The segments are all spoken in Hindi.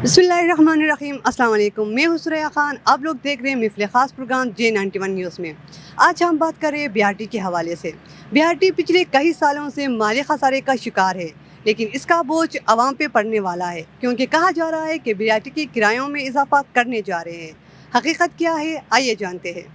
बिस्मिल्लाहिर्रहमानिर्रहीम अस्सलाम वालेकुम। मैं हूं सुरैया खान। आप लोग देख रहे हैं महफिल ख़ास प्रोग्राम J91 न्यूज़ में। आज हम बात कर रहे हैं बीआरटी के हवाले से। बीआरटी पिछले कई सालों से माली खसारे का शिकार है, लेकिन इसका बोझ आवाम पे पड़ने वाला है, क्योंकि कहा जा रहा है कि बीआरटी के किरायों में इजाफा करने जा रहे हैं। हकीकत क्या है, आइए जानते हैं।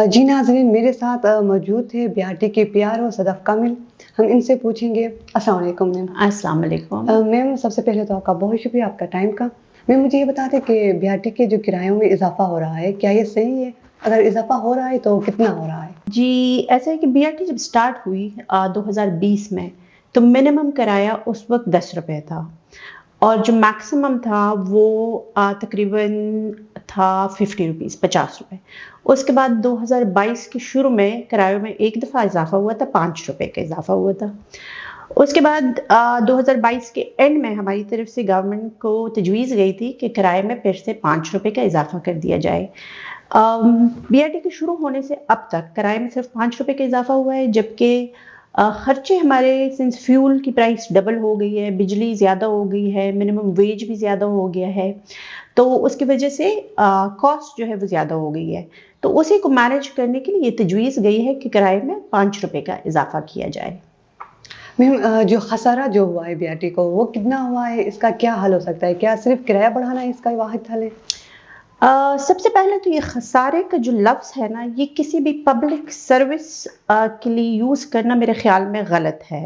जी नाज़रीन, मेरे साथ मौजूद थे बीआरटी के पीआरओ सदफ़ कामिल। हम इनसे पूछेंगे। अस्सलाम वालेकुम मैम। अस्सलाम वालेकुम। मैम, सबसे पहले तो आपका बहुत शुक्रिया आपका टाइम का। मैम, मुझे ये बता दें कि बीआरटी के जो किरायों में इजाफ़ा हो रहा है, क्या ये सही है? अगर इजाफ़ा हो रहा है तो कितना हो रहा है? जी, ऐसा है कि बीआरटी जब स्टार्ट हुई 2020 में, तो मिनिमम किराया उस वक़्त 10 रुपए था और जो मैक्सिमम था वो तकरीबन था 50 रुपीज़, 50 रुपए। उसके बाद 2022 के शुरू में किरायों में एक दफ़ा इजाफ़ा हुआ था, 5 रुपए का इजाफ़ा हुआ था। उसके बाद 2022 के एंड में हमारी तरफ से गवर्नमेंट को तजवीज़ गई थी कि किराए में फिर से 5 रुपए का इजाफ़ा कर दिया जाए। बीआरटी के शुरू होने से अब तक किराए में सिर्फ 5 रुपए का इजाफा हुआ है, जबकि खर्चे हमारे सिंस फ्यूल की प्राइस डबल हो गई है, बिजली ज़्यादा हो गई है, मिनिमम वेज भी ज़्यादा हो गया है, तो उसकी वजह से कॉस्ट जो है वो ज़्यादा हो गई है। तो उसी को मैनेज करने के लिए ये तजवीज़ गई है कि किराए में 5 रुपए का इजाफा किया जाए। मैम, जो खसारा जो हुआ है बीआरटी को, वो कितना हुआ है? इसका क्या हल हो सकता है? क्या सिर्फ किराया बढ़ाना है इसका वाहिद हल है? सबसे पहले तो ये खसारे का जो लफ्ज़ है ना, ये किसी भी पब्लिक सर्विस के लिए यूज़ करना मेरे ख्याल में गलत है।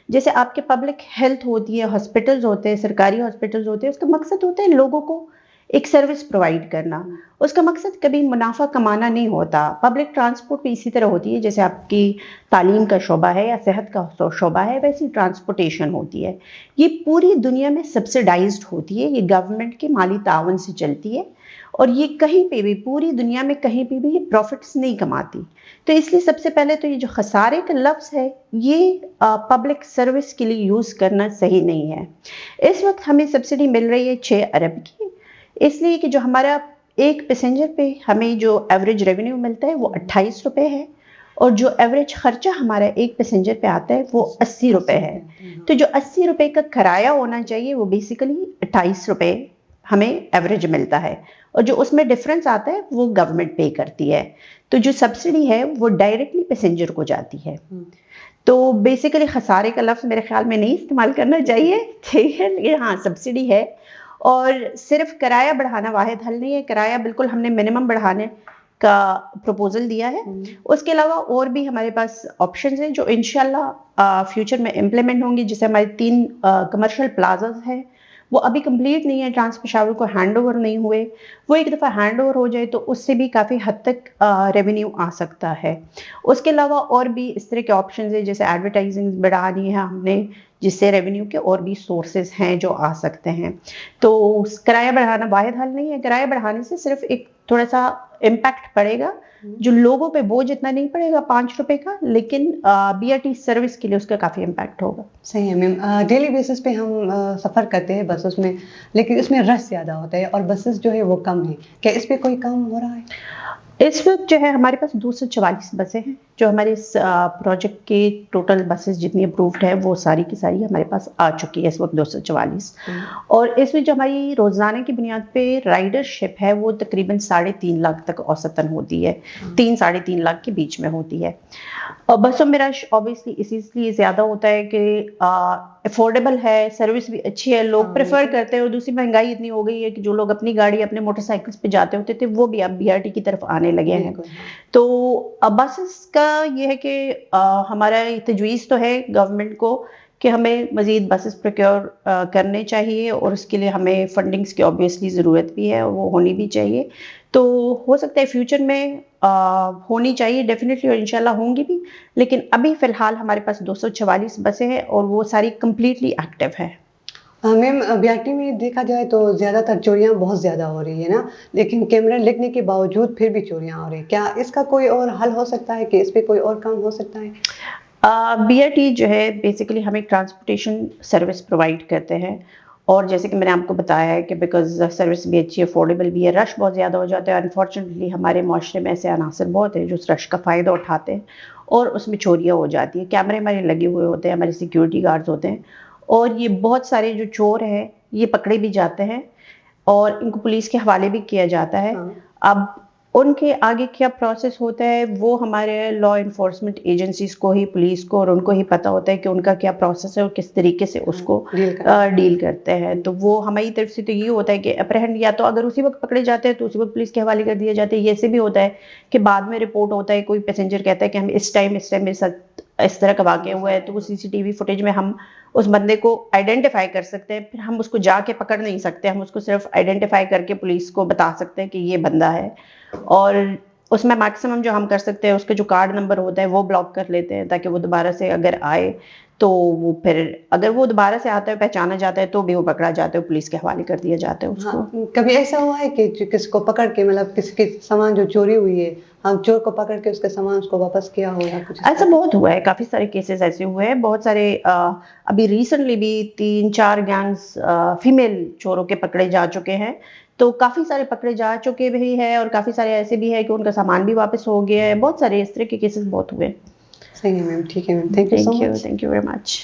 जैसे आपके पब्लिक हेल्थ होती है, हॉस्पिटल्स होते हैं, सरकारी हॉस्पिटल्स होते हैं, उसका मकसद होता है लोगों को एक सर्विस प्रोवाइड करना। उसका मकसद कभी मुनाफा कमाना नहीं होता। पब्लिक ट्रांसपोर्ट भी इसी तरह होती है, जैसे आपकी तालीम का शोबा है या सेहत का शोबा है, वैसी ट्रांसपोर्टेशन होती है। ये पूरी दुनिया में सब्सिडाइज्ड होती है, ये गवर्नमेंट के माली ताउन से चलती है और ये कहीं पे भी पूरी दुनिया में कहीं पे भी ये प्रॉफिट्स नहीं कमाती। तो इसलिए सबसे पहले तो ये जो खसारे का लफ्ज़ है, ये पब्लिक सर्विस के लिए यूज़ करना सही नहीं है। इस वक्त हमें सब्सिडी मिल रही है 6 अरब की, इसलिए कि जो हमारा एक पैसेंजर पे हमें जो एवरेज रेवेन्यू मिलता है वो 28 रुपए है और जो एवरेज खर्चा हमारा एक पैसेंजर पे आता है वो 80 रुपए है। तो जो 80 रुपए का किराया होना चाहिए वो बेसिकली 28 रुपए हमें एवरेज मिलता है और जो उसमें डिफरेंस आता है वो गवर्नमेंट पे करती है। तो जो सब्सिडी है वो डायरेक्टली पैसेंजर को जाती है। तो बेसिकली खसारे का लफ्ज़ मेरे ख्याल में नहीं इस्तेमाल करना चाहिए, ठीक है, लेकिन हाँ सब्सिडी है और सिर्फ किराया बढ़ाना वाहिद हल नहीं है। किराया बिल्कुल हमने मिनिमम बढ़ाने का प्रपोजल दिया है। उसके अलावा और भी हमारे पास ऑप्शंस हैं जो इंशाल्लाह फ्यूचर में इम्प्लीमेंट होंगी। जैसे हमारे 3 कमर्शियल प्लाजाज हैं, वो अभी कंप्लीट नहीं है, ट्रांस पेशावर को हैंड ओवर नहीं हुए। वो एक दफ़ा हैंड ओवर हो जाए तो उससे भी काफ़ी हद तक रेवेन्यू आ सकता है। उसके अलावा और भी इस तरह के ऑप्शंस हैं, जैसे एडवर्टाइजिंग बढ़ानी है हमने, जिससे रेवेन्यू के और भी सोर्सेज हैं जो आ सकते हैं। तो किराया बढ़ाना वाहिद हल नहीं है। किराया बढ़ाने से सिर्फ एक थोड़ा सा इम्पैक्ट पड़ेगा, जो लोगों पे बोझ इतना नहीं पड़ेगा 5 रुपए का, लेकिन बीआरटी सर्विस के लिए उसका काफ़ी इम्पैक्ट होगा। सही है मैम। डेली बेसिस पे हम सफ़र करते हैं बसों में, लेकिन इसमें रश ज़्यादा होता है और बसेस जो है वो कम है। क्या इस पे कोई काम हो रहा है? इस वक्त जो है हमारे पास 244 बसें हैं, जो हमारे इस प्रोजेक्ट के टोटल बसेस जितनी अप्रूव्ड है वो सारी की सारी हमारे पास आ चुकी है इस वक्त 244। और इसमें जो हमारी रोज़ाना की बुनियाद पे राइडरशिप है वो तकरीबन 3.5 लाख तक औसतन होती है, 3-3.5 लाख के बीच में होती है। और बसों में रश ऑब्वियसली इसलिए ज़्यादा होता है कि अफोर्डेबल है, सर्विस भी अच्छी है, लोग प्रेफर करते हैं और दूसरी महंगाई इतनी हो गई है कि जो लोग अपनी गाड़ी अपने मोटरसाइकिल्स पे जाते होते थे वो भी अब बीआरटी की तरफ आने लगे हैं। तो बसेस का ये है कि हमारा तजवीज़ तो है गवर्नमेंट को कि हमें मज़ीद बसेस प्रोक्योर करने चाहिए और उसके लिए हमें फंडिंग्स की ऑब्वियसली ज़रूरत भी है और वो होनी भी चाहिए। तो हो सकता है फ्यूचर में होनी चाहिए डेफिनेटली और इंशाल्लाह होंगी भी, लेकिन अभी फ़िलहाल हमारे पास 244 बसें हैं और वो सारी कम्प्लीटली एक्टिव है। मैम, बीआरटी में देखा जाए तो ज़्यादातर चोरियाँ बहुत ज़्यादा हो रही है ना, लेकिन कैमरा लगने के बावजूद फिर भी चोरियाँ हो रही है। क्या इसका कोई और हल हो सकता है कि इस पे कोई और काम हो सकता है? बीआरटी जो है बेसिकली हम एक ट्रांसपोर्टेशन सर्विस प्रोवाइड करते हैं और जैसे कि मैंने आपको बताया है कि बिकॉज सर्विस भी अच्छी अफोर्डेबल भी है, रश बहुत ज़्यादा हो जाता है। अनफॉर्चुनेटली हमारे माशरे में ऐसे अनासर बहुत हैं जो उस रश का फ़ायदा उठाते हैं और उसमें चोरियाँ हो जाती है। कैमरे हमारे लगे हुए होते हैं, हमारे सिक्योरिटी गार्ड्स होते हैं और ये बहुत सारे जो चोर हैं ये पकड़े भी जाते हैं और इनको पुलिस के हवाले भी किया जाता है। हाँ। अब उनके आगे क्या प्रोसेस होता है वो हमारे लॉ इन्फोर्समेंट एजेंसीज को ही, पुलिस को और उनको ही पता होता है कि उनका क्या प्रोसेस है और किस तरीके से उसको डील करते हैं। तो वो हमारी तरफ से तो ये होता है कि अप्रहेंड या तो अगर उसी वक्त पकड़े जाते हैं तो उसी वक्त पुलिस के हवाले कर दिए जाते हैं। ऐसे भी होता है कि बाद में रिपोर्ट होता है, कोई पैसेंजर कहता है कि हम इस टाइम मेरे साथ इस तरह का वाक़या हुआ है, तो वो सीसीटीवी फुटेज में हम उस बंदे को आइडेंटिफाई कर सकते हैं। फिर हम उसको जाके पकड़ नहीं सकते, हम उसको सिर्फ आइडेंटिफाई करके पुलिस को बता सकते हैं कि ये बंदा है। और उसमें मैक्सिमम जो हम कर सकते हैं उसके जो कार्ड नंबर होता है वो ब्लॉक कर लेते हैं ताकि वो दोबारा से अगर आए तो वो फिर अगर वो दोबारा से आता है, पहचाना जाता है तो भी वो पकड़ा जाता है, पुलिस के हवाले कर दिया जाता है उसको। हाँ, कभी ऐसा हुआ है कि किसी को पकड़ के मतलब किसी के सामान जो चोरी हुई है, हम चोर को पकड़ के उसके सामान उसको वापस किया हो या कुछ ऐसा बहुत हुआ है, काफी सारे केसेस ऐसे हुए हैं। बहुत सारे अभी रिसेंटली भी 3-4 गैंग्स फीमेल चोरों के पकड़े जा चुके हैं। तो काफी सारे पकड़े जा चुके भी हैं और काफी सारे ऐसे भी है कि उनका सामान भी वापस हो गया है। बहुत सारे इस तरह के केसेस बहुत हुए। सही है मैम, ठीक है ma'am, thank you so much. Thank you very much.